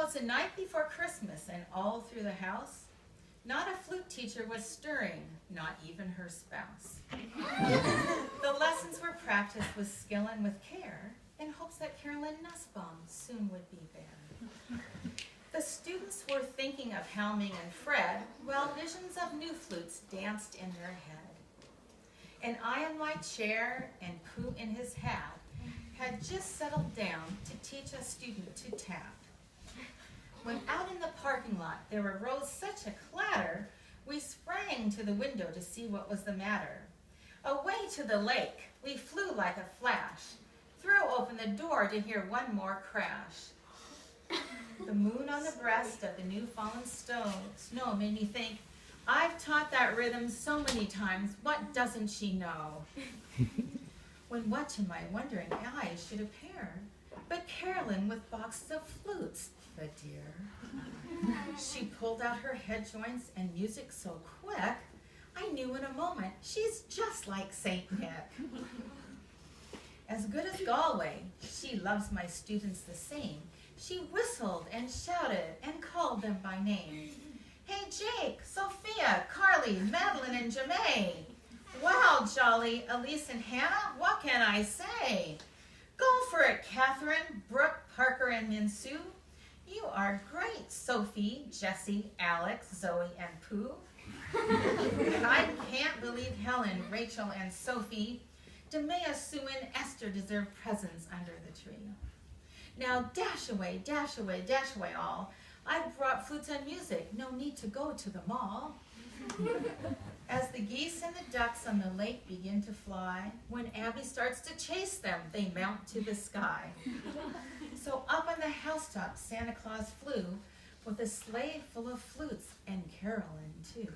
was the night before Christmas, and all through the house, not a flute teacher was stirring, not even her spouse. The lessons were practiced with skill and with care, in hopes that Carolyn Nussbaum soon would be there. The students were thinking of Helming and Fred, while visions of new flutes danced in their head. And I in my chair, and Pooh in his hat, had just settled down to teach a student to tap. When out in the parking lot there arose such a clatter, we sprang to the window to see what was the matter. Away to the lake we flew like a flash, threw open the door to hear one more crash. The moon on the breast of the new fallen snow made me think, I've taught that rhythm so many times, what doesn't she know? When what to my wondering eyes should appear but Carolyn with boxes of flutes, the dear. She pulled out her head joints and music so quick, I knew in a moment she's just like Saint Nick. As good as Galway, she loves my students the same. She whistled and shouted and called them by name. Hey Jake, Sophia, Carly, Madeline, and Jemay. Wow, Jolly, Elise and Hannah, what can I say? Go for it, Catherine, Brooke, Parker, and Minsu. You are great, Sophie, Jessie, Alex, Zoe, and Pooh. I can't believe Helen, Rachel, and Sophie, Demea, Sue, and Esther deserve presents under the tree. Now dash away, dash away, dash away all. I've brought flutes and music, no need to go to the mall. As the geese and the ducks on the lake begin to fly, when Abby starts to chase them, they mount to the sky. So up on the housetop, Santa Claus flew with a sleigh full of flutes, and Carolyn too.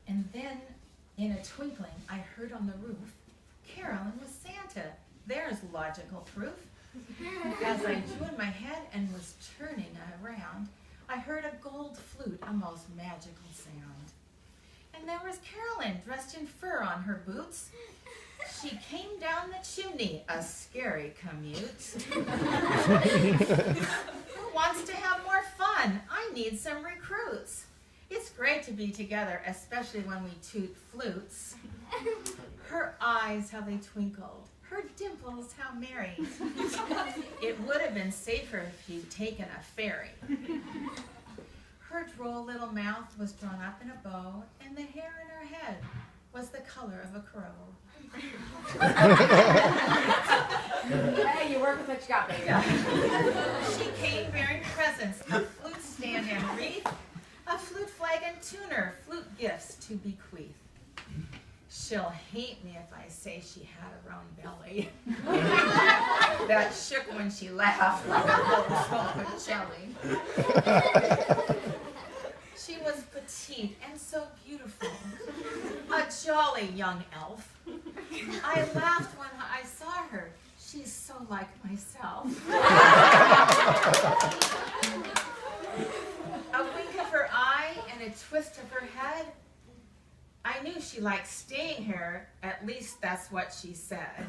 And then, in a twinkling, I heard on the roof, Carolyn was Santa. There's logical proof. As I drew in my head and was turning around, I heard a gold flute, a most magical sound. And there was Carolyn, dressed in fur on her boots. She came down the chimney, a scary commute. Who wants to have more fun? I need some recruits. It's great to be together, especially when we toot flutes. Her eyes, how they twinkled. Her dimples, how merry. It would have been safer if you'd taken a ferry. Her droll little mouth was drawn up in a bow, and the hair in her head was the color of a crow. Hey, you work with what you got, baby. She came bearing presents, a flute stand and wreath, a flute flag and tuner, flute gifts to bequeath. She'll hate me if I say she had a round belly that shook when she laughed like a little chocolate jelly. She was petite and so beautiful, a jolly young elf. I laughed when I saw her. She's so like myself. A wink of her eye and a twist of her head. I knew she liked staying here, at least that's what she said.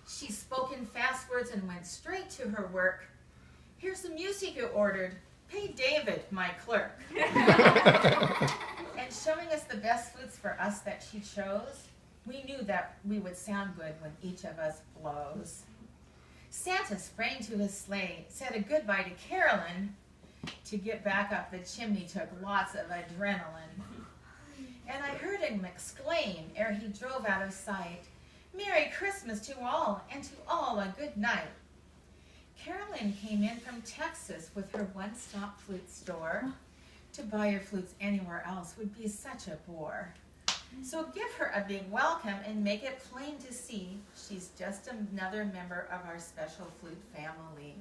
She spoke in fast words and went straight to her work. Here's the music you ordered. Pay David, my clerk. And showing us the best flutes for us that she chose, we knew that we would sound good when each of us blows. Santa sprang to his sleigh, said a goodbye to Carolyn. To get back up the chimney took lots of adrenaline. And I heard him exclaim, ere he drove out of sight, Merry Christmas to all, and to all a good night. Carolyn came in from Texas with her one-stop flute store. To buy her flutes anywhere else would be such a bore. So give her a big welcome and make it plain to see she's just another member of our special flute family.